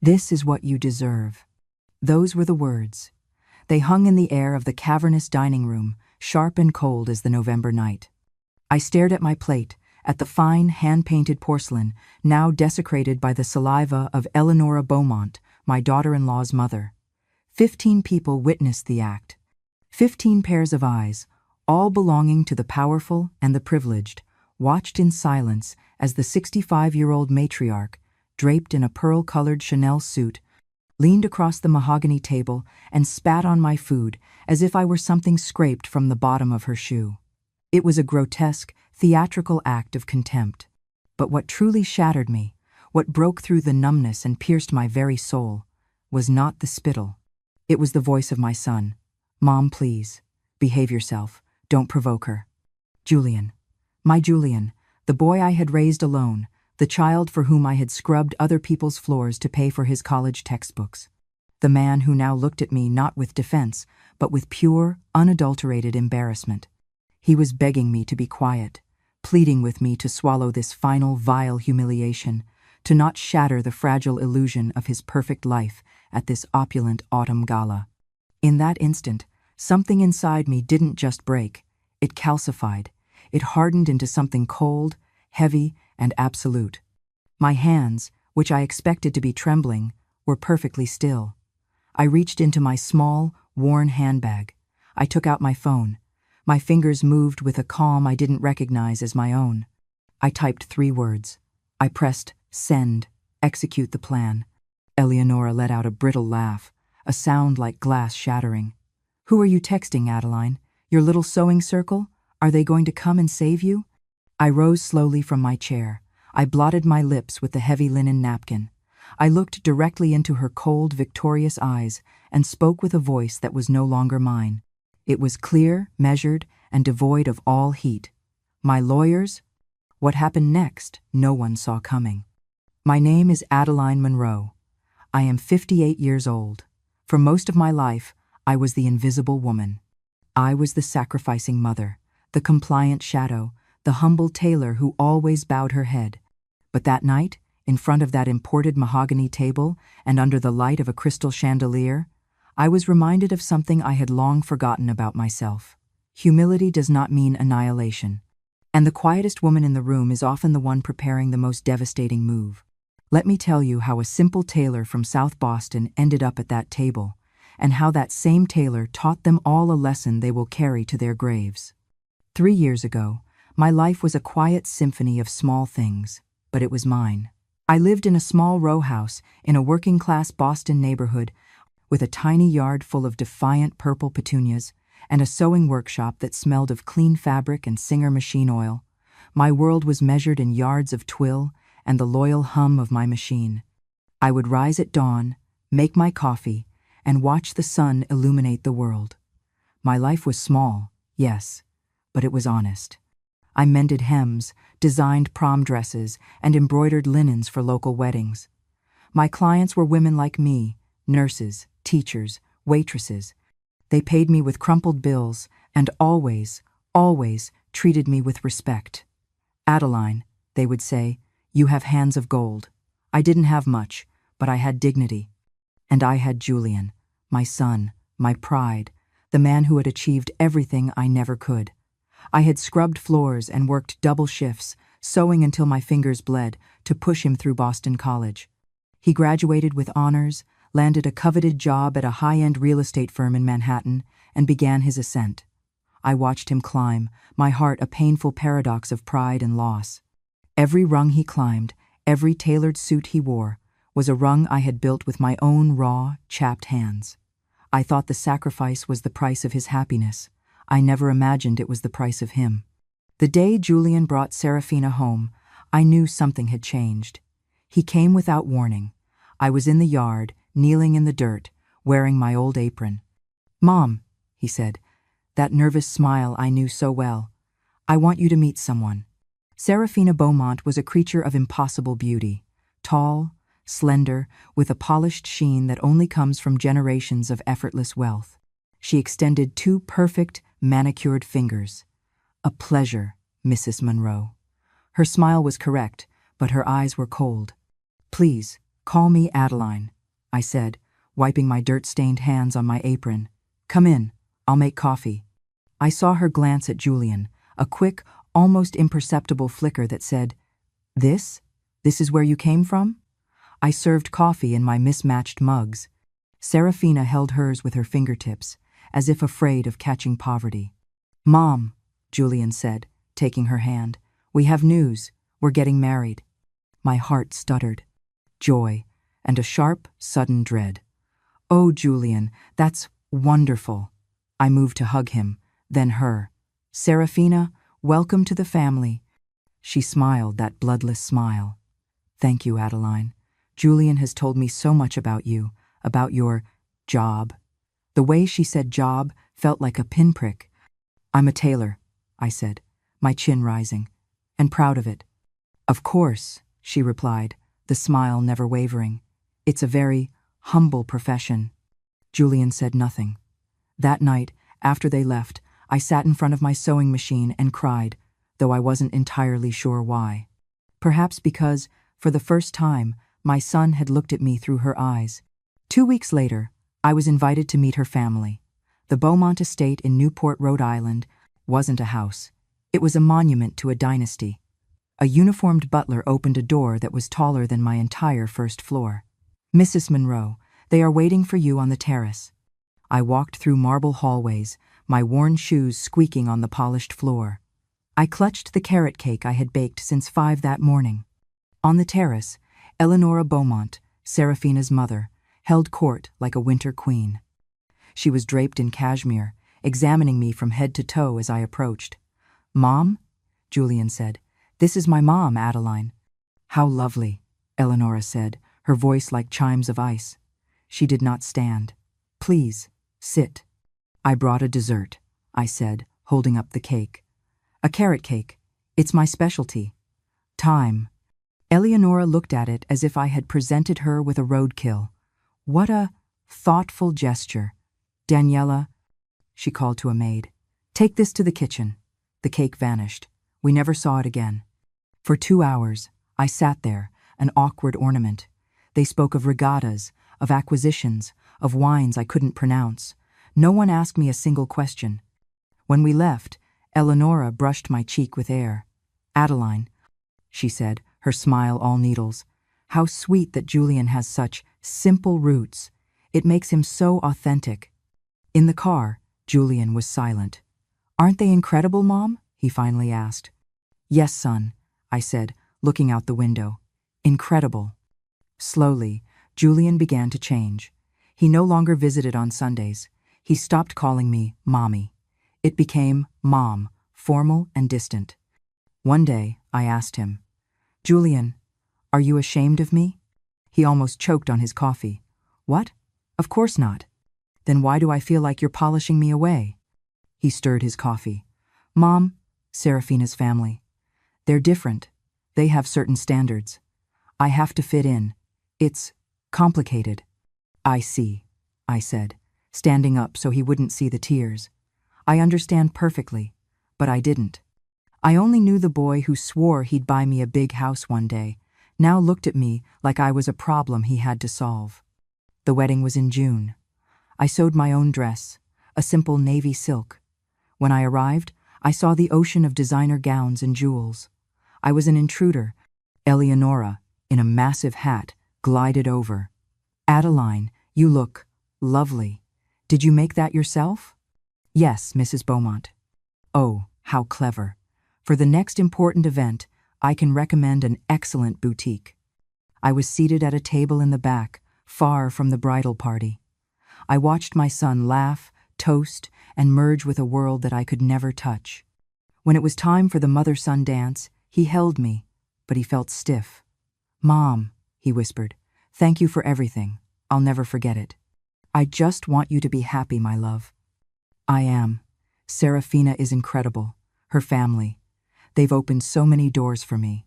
"This is what you deserve." Those were the words. They hung in the air of the cavernous dining room, sharp and cold as the November night. I stared at my plate, at the fine, hand-painted porcelain, now desecrated by the saliva of Eleonora Beaumont, my daughter-in-law's mother. 15 people witnessed the act. 15 pairs of eyes, all belonging to the powerful and the privileged, watched in silence as the 65-year-old matriarch, draped in a pearl-colored Chanel suit, leaned across the mahogany table and spat on my food as if I were something scraped from the bottom of her shoe. It was a grotesque, theatrical act of contempt. But what truly shattered me, what broke through the numbness and pierced my very soul, was not the spittle. It was the voice of my son. "Mom, please. Behave yourself. Don't provoke her." Julian. My Julian, the boy I had raised alone, the child for whom I had scrubbed other people's floors to pay for his college textbooks. The man who now looked at me not with defense, but with pure, unadulterated embarrassment. He was begging me to be quiet, pleading with me to swallow this final vile humiliation, to not shatter the fragile illusion of his perfect life at this opulent autumn gala. In that instant, something inside me didn't just break, it calcified. It hardened into something cold, heavy, and absolute. My hands, which I expected to be trembling, were perfectly still. I reached into my small, worn handbag. I took out my phone. My fingers moved with a calm I didn't recognize as my own. I typed 3 words. I pressed send, execute the plan. Eleonora let out a brittle laugh, a sound like glass shattering. "Who are you texting, Adeline? Your little sewing circle? Are they going to come and save you?" I rose slowly from my chair. I blotted my lips with the heavy linen napkin. I looked directly into her cold, victorious eyes and spoke with a voice that was no longer mine. It was clear, measured, and devoid of all heat. "My lawyers?" What happened next, no one saw coming. "My name is Adeline Monroe. I am 58 years old. For most of my life, I was the invisible woman. I was the sacrificing mother, the compliant shadow, the humble tailor who always bowed her head. But that night, in front of that imported mahogany table and under the light of a crystal chandelier, I was reminded of something I had long forgotten about myself. Humility does not mean annihilation. And the quietest woman in the room is often the one preparing the most devastating move. Let me tell you how a simple tailor from South Boston ended up at that table, and how that same tailor taught them all a lesson they will carry to their graves. 3 years ago, my life was a quiet symphony of small things, but it was mine. I lived in a small row house in a working-class Boston neighborhood with a tiny yard full of defiant purple petunias and a sewing workshop that smelled of clean fabric and Singer machine oil. My world was measured in yards of twill and the loyal hum of my machine. I would rise at dawn, make my coffee, and watch the sun illuminate the world. My life was small, yes, but it was honest. I mended hems, designed prom dresses, and embroidered linens for local weddings. My clients were women like me, nurses, teachers, waitresses. They paid me with crumpled bills and always, always treated me with respect. "Adeline," they would say, "you have hands of gold." I didn't have much, but I had dignity. And I had Julian, my son, my pride, the man who had achieved everything I never could. I had scrubbed floors and worked double shifts, sewing until my fingers bled, to push him through Boston College. He graduated with honors, landed a coveted job at a high-end real estate firm in Manhattan, and began his ascent. I watched him climb, my heart a painful paradox of pride and loss. Every rung he climbed, every tailored suit he wore, was a rung I had built with my own raw, chapped hands. I thought the sacrifice was the price of his happiness. I never imagined it was the price of him. The day Julian brought Serafina home, I knew something had changed. He came without warning. I was in the yard, kneeling in the dirt, wearing my old apron. "Mom," he said, that nervous smile I knew so well, "I want you to meet someone." Serafina Beaumont was a creature of impossible beauty, tall, slender, with a polished sheen that only comes from generations of effortless wealth. She extended 2 perfect, manicured fingers. "A pleasure, Mrs. Monroe." Her smile was correct, but her eyes were cold. "Please, Call me Adeline, I said, wiping my dirt-stained hands on my apron. Come in, I'll make coffee. I saw her glance at Julian, a quick, almost imperceptible flicker that said, This? This is where you came from? I served coffee in my mismatched mugs. Serafina held hers with her fingertips, as if afraid of catching poverty. Mom, Julian said, taking her hand, we have news. We're getting married. My heart stuttered. Joy, and a sharp, sudden dread. Oh, Julian, that's wonderful. I moved to hug him, then her. Serafina, welcome to the family. She smiled that bloodless smile. Thank you, Adeline. Julian has told me so much about you, about your job. The way she said job felt like a pinprick. I'm a tailor, I said, my chin rising, and proud of it. Of course, she replied, the smile never wavering. It's a very humble profession. Julian said nothing. That night, after they left, I sat in front of my sewing machine and cried, though I wasn't entirely sure why. Perhaps because, for the first time, my son had looked at me through her eyes. 2 weeks later, I was invited to meet her family. The Beaumont estate in Newport, Rhode Island, wasn't a house. It was a monument to a dynasty. A uniformed butler opened a door that was taller than my entire first floor. Mrs. Monroe, they are waiting for you on the terrace. I walked through marble hallways, my worn shoes squeaking on the polished floor. I clutched the carrot cake I had baked since 5 that morning. On the terrace, Eleonora Beaumont, Serafina's mother, held court like a winter queen. She was draped in cashmere, examining me from head to toe as I approached. Mom? Julian said. This is my mom, Adeline. How lovely, Eleonora said, her voice like chimes of ice. She did not stand. Please, sit. I brought a dessert, I said, holding up the cake. A carrot cake. It's my specialty. Time. Eleonora looked at it as if I had presented her with a roadkill. What a thoughtful gesture. Daniela, she called to a maid. Take this to the kitchen. The cake vanished. We never saw it again. For 2 hours, I sat there, an awkward ornament. They spoke of regattas, of acquisitions, of wines I couldn't pronounce. No one asked me a single question. When we left, Eleonora brushed my cheek with air. Adeline, she said, her smile all needles. How sweet that Julian has such simple roots. It makes him so authentic. In the car, Julian was silent. Aren't they incredible, Mom? He finally asked. Yes, son, I said, looking out the window. Incredible. Slowly, Julian began to change. He no longer visited on Sundays. He stopped calling me Mommy. It became Mom, formal and distant. One day, I asked him, Julian, are you ashamed of me? He almost choked on his coffee. What? Of course not. Then why do I feel like you're polishing me away? He stirred his coffee. Mom, Serafina's family. They're different. They have certain standards. I have to fit in. It's complicated. I see, I said, standing up so he wouldn't see the tears. I understand perfectly, but I didn't. I only knew the boy who swore he'd buy me a big house one day, now looked at me like I was a problem he had to solve. The wedding was in June. I sewed my own dress, a simple navy silk. When I arrived, I saw the ocean of designer gowns and jewels. I was an intruder. Eleonora, in a massive hat, glided over. Adeline, you look lovely. Did you make that yourself? Yes, Mrs. Beaumont. Oh, how clever. For the next important event, I can recommend an excellent boutique. I was seated at a table in the back, far from the bridal party. I watched my son laugh, toast, and merge with a world that I could never touch. When it was time for the mother-son dance, he held me, but he felt stiff. Mom, he whispered, thank you for everything. I'll never forget it. I just want you to be happy, my love. I am. Serafina is incredible. Her family. They've opened so many doors for me.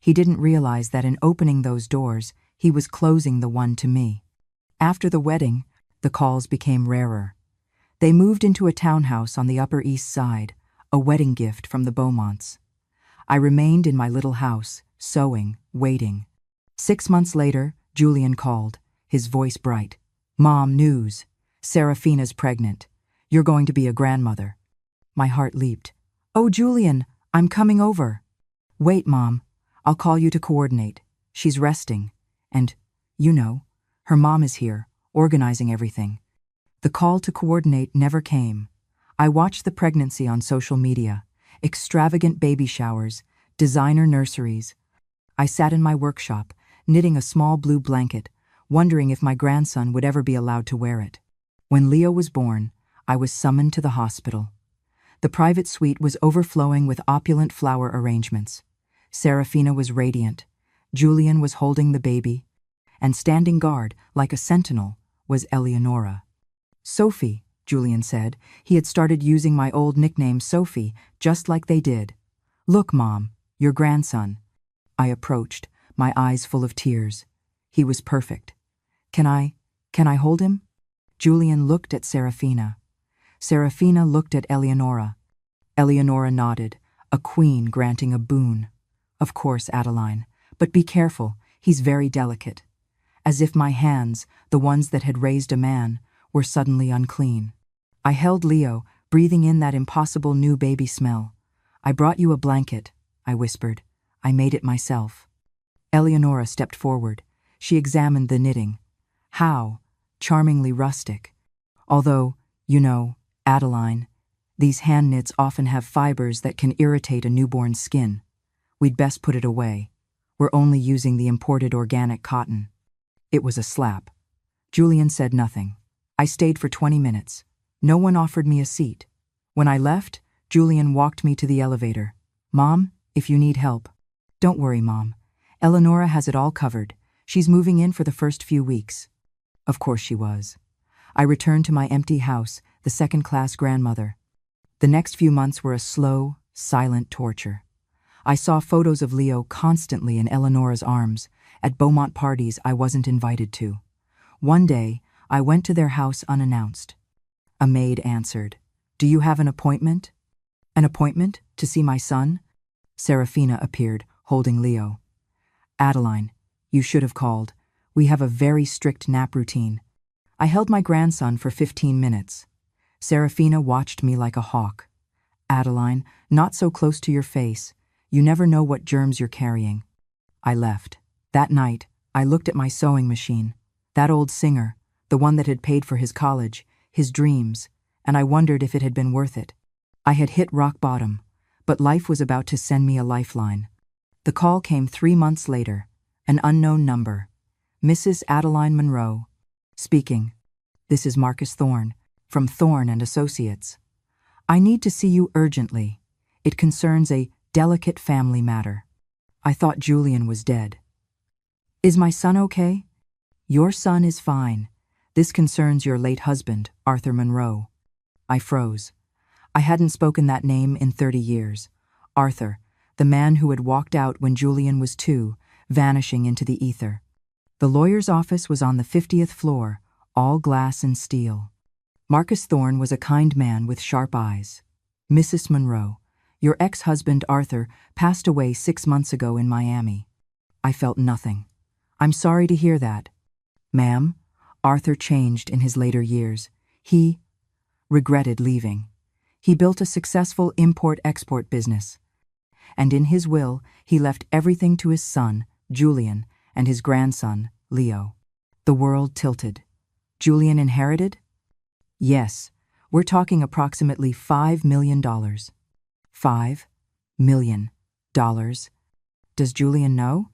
He didn't realize that in opening those doors, he was closing the one to me. After the wedding, the calls became rarer. They moved into a townhouse on the Upper East Side, a wedding gift from the Beaumonts. I remained in my little house, sewing, waiting. 6 months later, Julian called, his voice bright. Mom, news. Serafina's pregnant. You're going to be a grandmother. My heart leaped. Oh, Julian, I'm coming over. Wait, Mom. I'll call you to coordinate. She's resting. And, her mom is here, organizing everything. The call to coordinate never came. I watched the pregnancy on social media, extravagant baby showers, designer nurseries. I sat in my workshop, knitting a small blue blanket, wondering if my grandson would ever be allowed to wear it. When Leo was born, I was summoned to the hospital. The private suite was overflowing with opulent flower arrangements. Serafina was radiant. Julian was holding the baby. And standing guard, like a sentinel, was Eleonora. Sophie, Julian said. He had started using my old nickname Sophie, just like they did. Look, Mom, your grandson. I approached, my eyes full of tears. He was perfect. Can I hold him? Julian looked at Serafina. Serafina looked at Eleonora. Eleonora nodded, a queen granting a boon. Of course, Adeline, but be careful, he's very delicate. As if my hands, the ones that had raised a man, were suddenly unclean. I held Leo, breathing in that impossible new baby smell. I brought you a blanket, I whispered. I made it myself. Eleonora stepped forward. She examined the knitting. How charmingly rustic. Although, Adeline, these hand knits often have fibers that can irritate a newborn's skin. We'd best put it away. We're only using the imported organic cotton. It was a slap. Julian said nothing. I stayed for 20 minutes. No one offered me a seat. When I left, Julian walked me to the elevator. Mom, if you need help. Don't worry, Mom. Eleonora has it all covered. She's moving in for the first few weeks. Of course she was. I returned to my empty house, the second-class grandmother. The next few months were a slow, silent torture. I saw photos of Leo constantly in Eleonora's arms, at Beaumont parties I wasn't invited to. One day, I went to their house unannounced. A maid answered, Do you have an appointment? An appointment? To see my son? Serafina appeared, holding Leo. Adeline, you should have called. We have a very strict nap routine. I held my grandson for 15 minutes. Serafina watched me like a hawk. Adeline, not so close to your face. You never know what germs you're carrying. I left. That night, I looked at my sewing machine. That old singer, the one that had paid for his college, his dreams, and I wondered if it had been worth it. I had hit rock bottom, but life was about to send me a lifeline. The call came 3 months later, an unknown number. Mrs. Adeline Monroe. Speaking. This is Marcus Thorne, from Thorne and Associates. I need to see you urgently. It concerns a delicate family matter. I thought Julian was dead. Is my son okay? Your son is fine. This concerns your late husband, Arthur Monroe. I froze. I hadn't spoken that name in 30 years. Arthur, the man who had walked out when Julian was 2, vanishing into the ether. The lawyer's office was on the 50th floor, all glass and steel. Marcus Thorne was a kind man with sharp eyes. Mrs. Monroe, your ex-husband Arthur passed away 6 months ago in Miami. I felt nothing. I'm sorry to hear that. Ma'am, Arthur changed in his later years. He regretted leaving. He built a successful import-export business. And in his will, he left everything to his son, Julian, and his grandson, Leo. The world tilted. Julian inherited? Yes, we're talking approximately $5 million. $5 million. Does Julian know?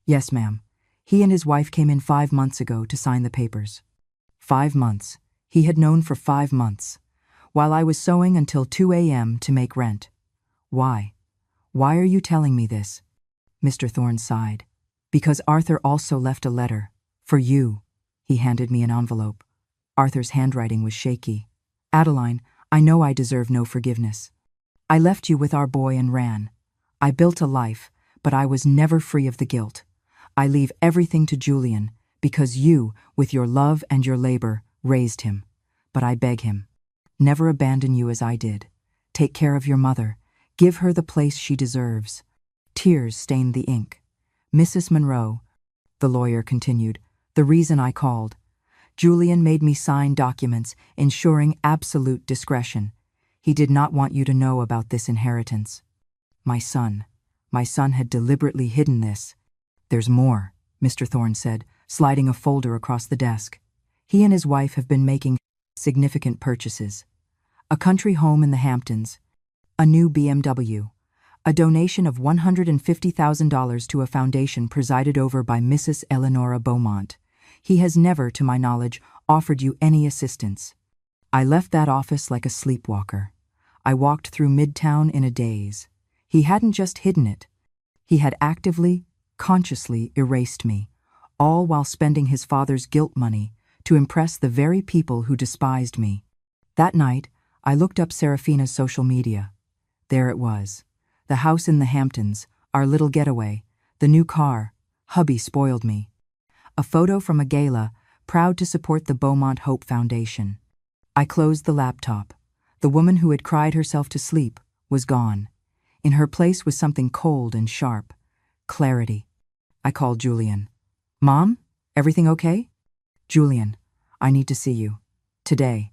Yes, ma'am. He and his wife came in 5 months ago to sign the papers. 5 months. He had known for 5 months. While I was sewing until 2 a.m. to make rent. Why? Why are you telling me this? Mr. Thorne sighed. Because Arthur also left a letter. For you. He handed me an envelope. Arthur's handwriting was shaky. Adeline, I know I deserve no forgiveness. I left you with our boy and ran. I built a life, but I was never free of the guilt. I leave everything to Julian, because you, with your love and your labor, raised him. But I beg him, never abandon you as I did. Take care of your mother. Give her the place she deserves. Tears stained the ink. Mrs. Monroe, the lawyer continued. The reason I called. Julian made me sign documents ensuring absolute discretion. He did not want you to know about this inheritance. My son had deliberately hidden this. There's more, Mr. Thorne said, sliding a folder across the desk. He and his wife have been making significant purchases. A country home in the Hamptons, a new BMW, a donation of $150,000 to a foundation presided over by Mrs. Eleanora Beaumont. He has never, to my knowledge, offered you any assistance. I left that office like a sleepwalker. I walked through Midtown in a daze. He hadn't just hidden it. He had actively, consciously erased me, all while spending his father's guilt money to impress the very people who despised me. That night, I looked up Serafina's social media. There it was. The house in the Hamptons, our little getaway, the new car. Hubby spoiled me. A photo from a gala, proud to support the Beaumont Hope Foundation. I closed the laptop. The woman who had cried herself to sleep was gone. In her place was something cold and sharp. Clarity. I called Julian. Mom, everything okay? Julian, I need to see you. Today.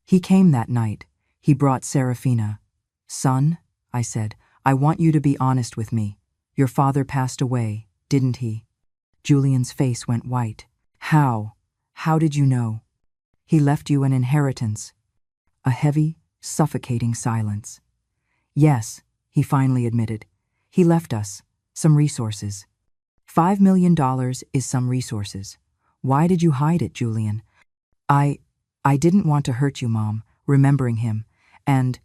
He came that night. He brought Serafina. Son, I said, I want you to be honest with me. Your father passed away, didn't he? Julian's face went white. How? How did you know? He left you an inheritance. A heavy, suffocating silence. Yes, he finally admitted. He left us some resources. $5 million is some resources. Why did you hide it, Julian? I didn't want to hurt you, Mom, remembering him, and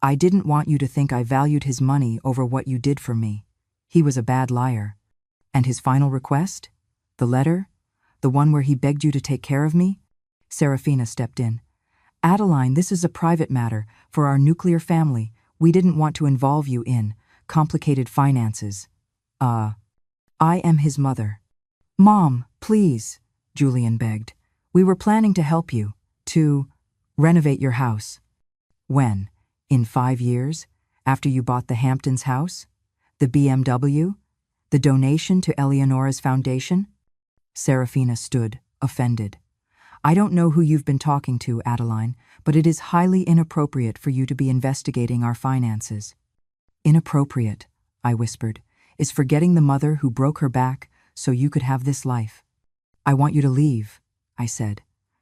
I didn't want you to think I valued his money over what you did for me. He was a bad liar. And his final request? The letter? The one where he begged you to take care of me? Serafina stepped in. Adeline, this is a private matter for our nuclear family. We didn't want to involve you in complicated finances. I am his mother. Mom, please, Julian begged. We were planning to help you, to renovate your house. When? In 5 years? After you bought the Hamptons house? The BMW? The donation to Eleonora's foundation? Serafina stood, offended. I don't know who you've been talking to, Adeline, but it is highly inappropriate for you to be investigating our finances. Inappropriate, I whispered, is forgetting the mother who broke her back so you could have this life. I want you to leave, I said,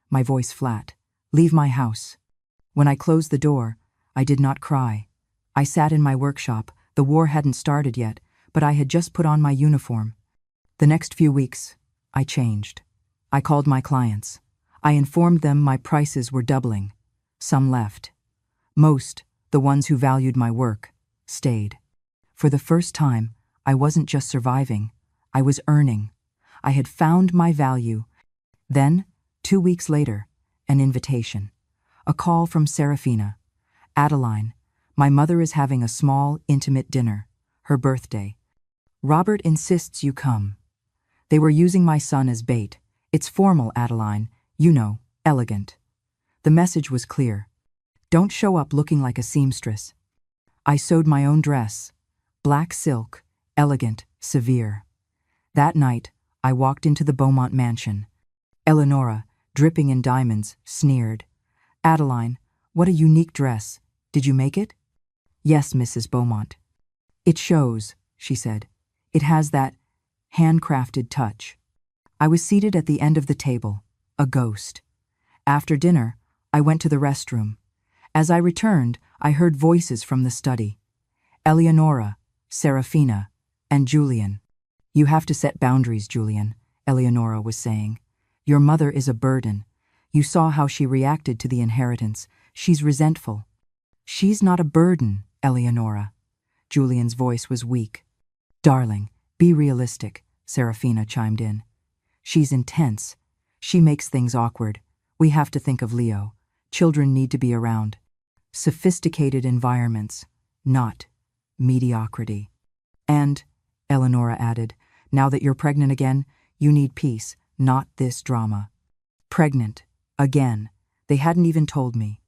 my voice flat. Leave my house. When I closed the door, I did not cry. I sat in my workshop. The war hadn't started yet, but I had just put on my uniform. The next few weeks, I changed. I called my clients. I informed them my prices were doubling. Some left. Most, the ones who valued my work, stayed. For the first time, I wasn't just surviving. I was earning. I had found my value. Then, 2 weeks later, an invitation. A call from Serafina. Adeline, my mother is having a small, intimate dinner. Her birthday. Robert insists you come. They were using my son as bait. It's formal, Adeline. You know, elegant. The message was clear. Don't show up looking like a seamstress. I sewed my own dress. Black silk, elegant, severe. That night, I walked into the Beaumont mansion. Eleonora, dripping in diamonds, sneered. Adeline, what a unique dress. Did you make it? Yes, Mrs. Beaumont. It shows, she said. It has that handcrafted touch. I was seated at the end of the table, a ghost. After dinner, I went to the restroom. As I returned, I heard voices from the study. Eleonora, Serafina, and Julian. You have to set boundaries, Julian, Eleonora was saying. Your mother is a burden. You saw how she reacted to the inheritance. She's resentful. She's not a burden, Eleonora. Julian's voice was weak. Darling, be realistic, Serafina chimed in. She's intense. She makes things awkward. We have to think of Leo. Children need to be around. Sophisticated environments, not mediocrity. And, Eleonora added, now that you're pregnant again, you need peace, not this drama. Pregnant. Again. They hadn't even told me.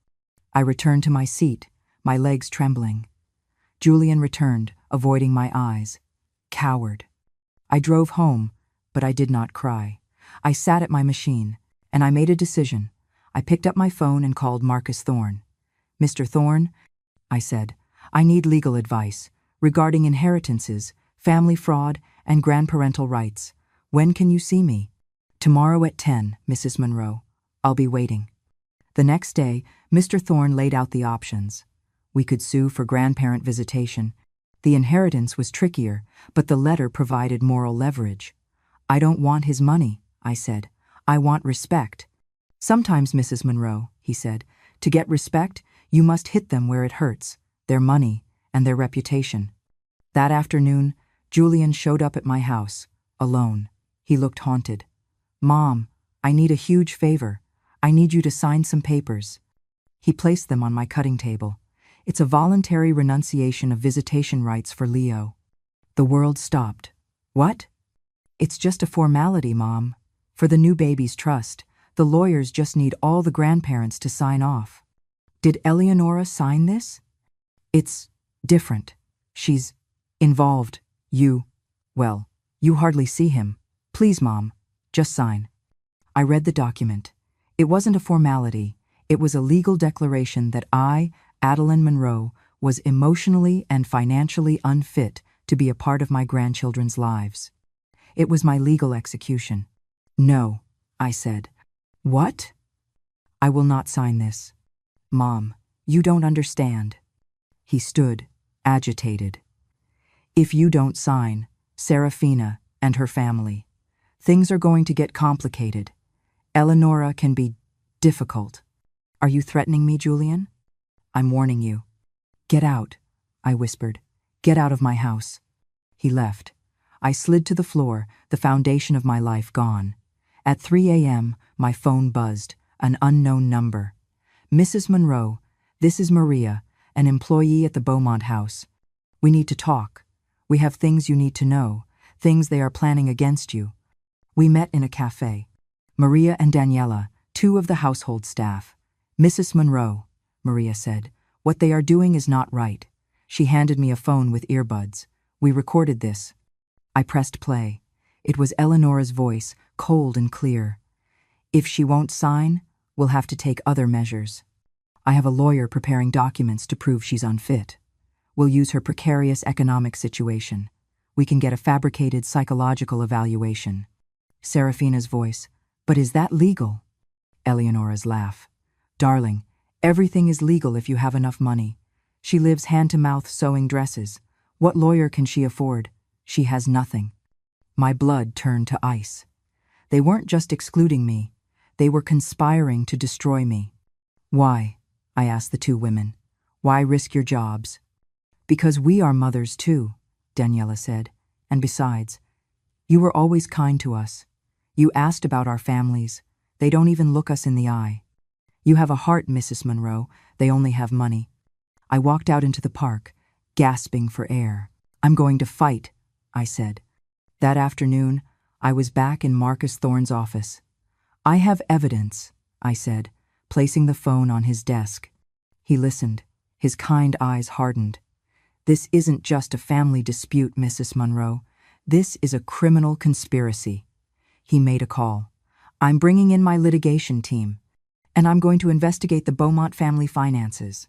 I returned to my seat, my legs trembling. Julian returned, avoiding my eyes. Coward. I drove home, but I did not cry. I sat at my machine, and I made a decision. I picked up my phone and called Marcus Thorne. "Mr. Thorne," I said, "I need legal advice regarding inheritances, family fraud, and grandparental rights. When can you see me?" "Tomorrow at 10, Mrs. Monroe. I'll be waiting." The next day, Mr. Thorne laid out the options. We could sue for grandparent visitation. The inheritance was trickier, but the letter provided moral leverage. "I don't want his money," I said. "I want respect." "Sometimes, Mrs. Monroe," he said, "to get respect, you must hit them where it hurts, their money and their reputation." That afternoon, Julian showed up at my house, alone. He looked haunted. "Mom, I need a huge favor. I need you to sign some papers." He placed them on my cutting table. "It's a voluntary renunciation of visitation rights for Leo." The world stopped. "What?" "It's just a formality, Mom. For the new baby's trust, the lawyers just need all the grandparents to sign off." "Did Eleonora sign this?" "It's different. She's involved. Well, you hardly see him. Please, Mom, just sign." I read the document. It wasn't a formality. It was a legal declaration that I, Adeline Monroe, was emotionally and financially unfit to be a part of my grandchildren's lives. It was my legal execution. "No," I said. "What?" "I will not sign this." "Mom, you don't understand." He stood, agitated. "If you don't sign, Serafina and her family, things are going to get complicated. Eleonora can be difficult." "Are you threatening me, Julian?" "I'm warning you." "Get out," I whispered. "Get out of my house." He left. I slid to the floor, the foundation of my life gone. At 3 a.m., my phone buzzed, an unknown number. "Mrs. Monroe, this is Maria, an employee at the Beaumont house. We need to talk. We have things you need to know, things they are planning against you." We met in a cafe. Maria and Daniela, two of the household staff. "Mrs. Monroe," Maria said, "what they are doing is not right." She handed me a phone with earbuds. "We recorded this." I pressed play. It was Eleonora's voice, cold and clear. "If she won't sign, we'll have to take other measures. I have a lawyer preparing documents to prove she's unfit. We'll use her precarious economic situation. We can get a fabricated psychological evaluation." Serafina's voice, "But is that legal?" Eleonora's laugh. "Darling, everything is legal if you have enough money. She lives hand-to-mouth sewing dresses. What lawyer can she afford? She has nothing." My blood turned to ice. They weren't just excluding me. They were conspiring to destroy me. "Why?" I asked the two women. "Why risk your jobs?" "Because we are mothers too," Daniela said. "And besides, you were always kind to us. You asked about our families. They don't even look us in the eye. You have a heart, Mrs. Monroe. They only have money." I walked out into the park, gasping for air. "I'm going to fight," I said. That afternoon, I was back in Marcus Thorne's office. "I have evidence," I said, placing the phone on his desk. He listened. His kind eyes hardened. "This isn't just a family dispute, Mrs. Monroe. This is a criminal conspiracy." He made a call. "I'm bringing in my litigation team, and I'm going to investigate the Beaumont family finances."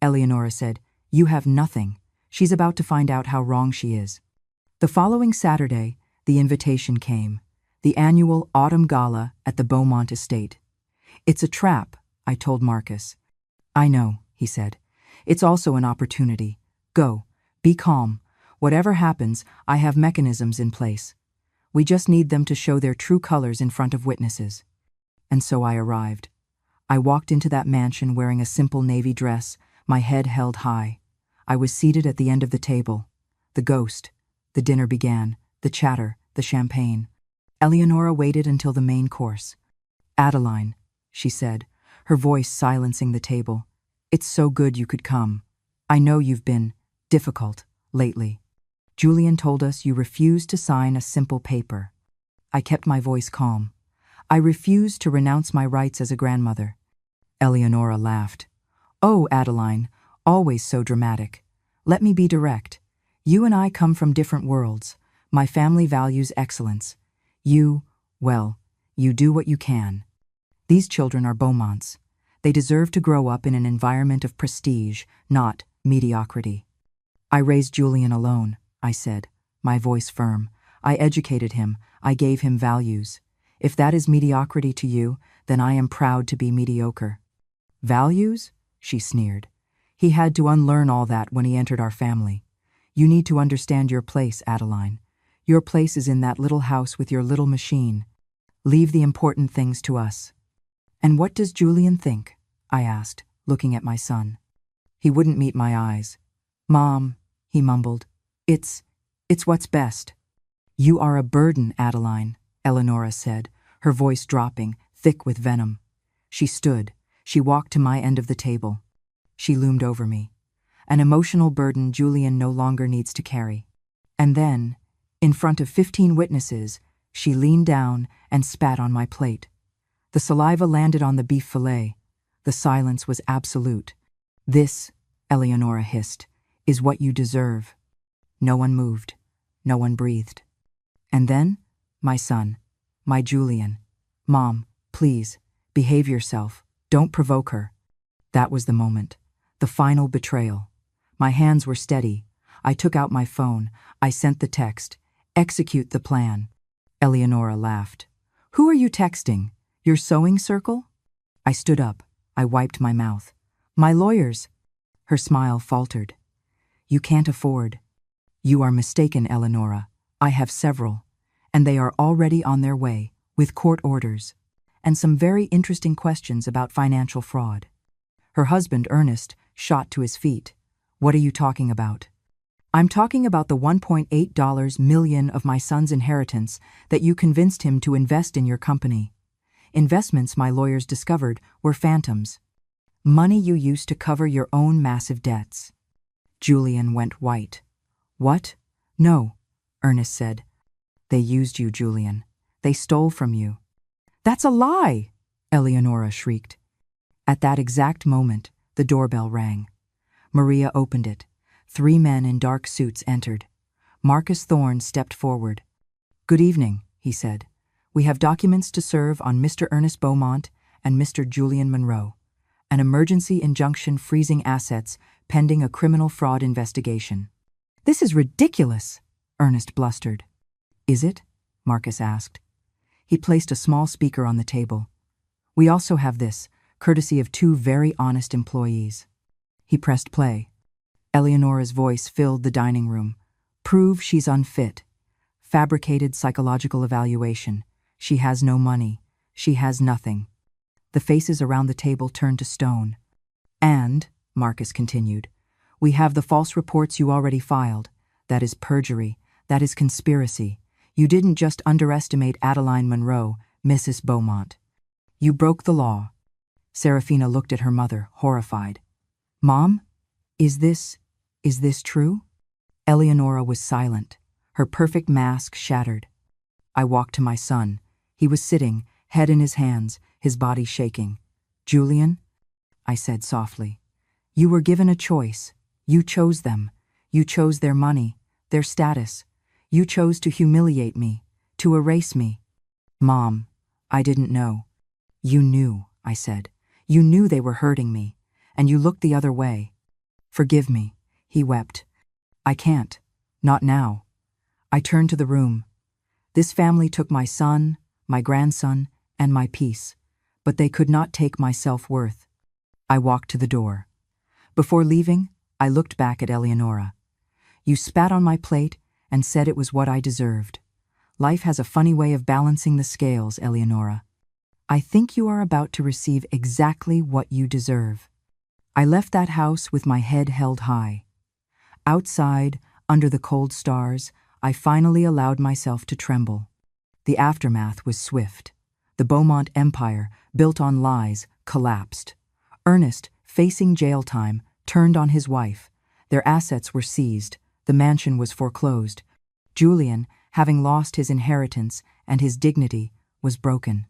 Eleonora said, "You have nothing. She's about to find out how wrong she is." The following Saturday, the invitation came, the annual autumn gala at the Beaumont estate. "It's a trap," I told Marcus. "I know," he said. "It's also an opportunity. Go. Be calm. Whatever happens, I have mechanisms in place. We just need them to show their true colors in front of witnesses." And so I arrived. I walked into that mansion wearing a simple navy dress, my head held high. I was seated at the end of the table. The ghost. The dinner began, the chatter, the champagne. Eleonora waited until the main course. "Adeline," she said, her voice silencing the table. "It's so good you could come. I know you've been difficult lately. Julian told us you refused to sign a simple paper." I kept my voice calm. "I refused to renounce my rights as a grandmother." Eleonora laughed. "Oh, Adeline, always so dramatic. Let me be direct. You and I come from different worlds. My family values excellence. Well, you do what you can. These children are Beaumonts. They deserve to grow up in an environment of prestige, not mediocrity. I raised Julian alone, I said, my voice firm. I educated him. I gave him values. If that is mediocrity to you, then I am proud to be mediocre. Values? She sneered. He had to unlearn all that when he entered our family. You need to understand your place, Adeline. Your place is in that little house with your little machine. Leave the important things to us. And what does Julian think? I asked, looking at my son. He wouldn't meet my eyes. Mom, he mumbled. It's what's best. You are a burden, Adeline, Eleonora said, her voice dropping, thick with venom. She stood. She walked to my end of the table. She loomed over me. An emotional burden Julian no longer needs to carry. And then, in front of 15 witnesses, she leaned down and spat on my plate. The saliva landed on the beef fillet. The silence was absolute. This, Eleonora hissed, is what you deserve. No one moved. No one breathed. And then, my son, my Julian. Mom, please, behave yourself. Don't provoke her. That was the moment. The final betrayal. My hands were steady. I took out my phone. I sent the text. Execute the plan. Eleonora laughed. Who are you texting? Your sewing circle? I stood up. I wiped my mouth. My lawyers. Her smile faltered. You can't afford. You are mistaken, Eleonora. I have several. And they are already on their way, with court orders. And some very interesting questions about financial fraud. Her husband, Ernest, shot to his feet. What are you talking about? I'm talking about the $1.8 million of my son's inheritance that you convinced him to invest in your company. Investments, my lawyers discovered, were phantoms. Money you used to cover your own massive debts. Julian went white. What? No, Ernest said. They used you, Julian. They stole from you. That's a lie, Eleonora shrieked. At that exact moment, the doorbell rang. Maria opened it. 3 men in dark suits entered. Marcus Thorne stepped forward. Good evening, he said. We have documents to serve on Mr. Ernest Beaumont and Mr. Julian Monroe. An emergency injunction freezing assets pending a criminal fraud investigation. This is ridiculous, Ernest blustered. Is it? Marcus asked. He placed a small speaker on the table. We also have this, courtesy of 2 very honest employees. He pressed play. Eleonora's voice filled the dining room. Prove she's unfit. Fabricated psychological evaluation. She has no money. She has nothing. The faces around the table turned to stone. And, Marcus continued, we have the false reports you already filed. That is perjury. That is conspiracy. You didn't just underestimate Adeline Monroe, Mrs. Beaumont. You broke the law. Serafina looked at her mother, horrified. Mom, is this true? Eleonora was silent, her perfect mask shattered. I walked to my son. He was sitting, head in his hands, his body shaking. Julian, I said softly, you were given a choice. You chose them. You chose their money, their status. You chose to humiliate me, to erase me. Mom, I didn't know. You knew, I said. You knew they were hurting me, and you looked the other way. Forgive me, he wept. I can't. Not now. I turned to the room. This family took my son, my grandson, and my peace, but they could not take my self-worth. I walked to the door. Before leaving, I looked back at Eleonora. You spat on my plate and said it was what I deserved. Life has a funny way of balancing the scales, Eleonora. I think you are about to receive exactly what you deserve. I left that house with my head held high. Outside, under the cold stars, I finally allowed myself to tremble. The aftermath was swift. The Beaumont empire, built on lies, collapsed. Ernest, facing jail time, turned on his wife. Their assets were seized. The mansion was foreclosed. Julian, having lost his inheritance and his dignity, was broken.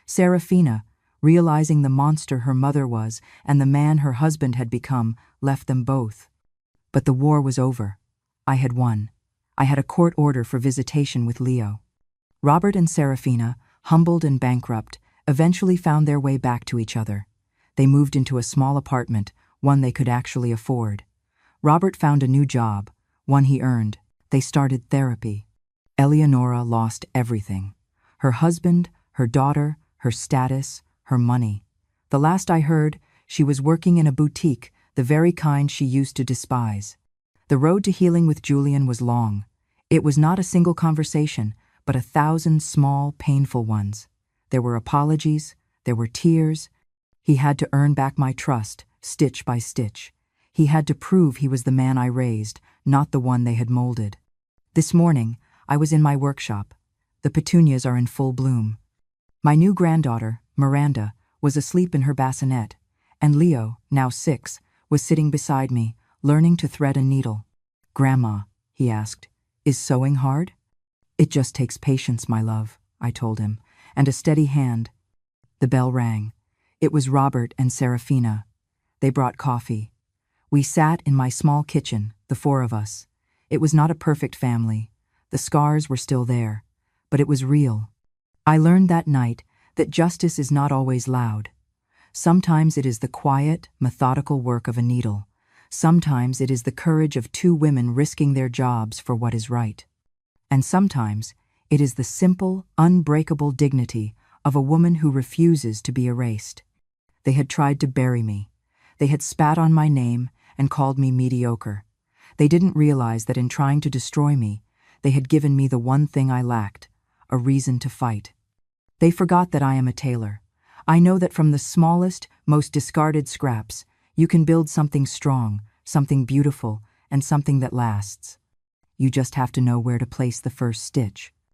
Serafina, realizing the monster her mother was and the man her husband had become, left them both. But the war was over. I had won. I had a court order for visitation with Leo. Robert and Serafina, humbled and bankrupt, eventually found their way back to each other. They moved into a small apartment, one they could actually afford. Robert found a new job, one he earned. They started therapy. Eleonora lost everything. Her husband, her daughter, her status, her money. The last I heard, she was working in a boutique, the very kind she used to despise. The road to healing with Julian was long. It was not a single conversation, but 1,000 small, painful ones. There were apologies, there were tears. He had to earn back my trust, stitch by stitch. He had to prove he was the man I raised, not the one they had molded. This morning, I was in my workshop. The petunias are in full bloom. My new granddaughter, Miranda, was asleep in her bassinet, and Leo, now 6, was sitting beside me, learning to thread a needle. "Grandma," he asked, "is sewing hard?" "It just takes patience, my love," I told him, "and a steady hand." The bell rang. It was Robert and Serafina. They brought coffee. We sat in my small kitchen, the 4 of us. It was not a perfect family. The scars were still there, but it was real. I learned that night that justice is not always loud. Sometimes it is the quiet, methodical work of a needle. Sometimes it is the courage of 2 women risking their jobs for what is right. And sometimes it is the simple, unbreakable dignity of a woman who refuses to be erased. They had tried to bury me. They had spat on my name and called me mediocre. They didn't realize that in trying to destroy me, they had given me the one thing I lacked, a reason to fight. They forgot that I am a tailor. I know that from the smallest, most discarded scraps, you can build something strong, something beautiful, and something that lasts. You just have to know where to place the first stitch.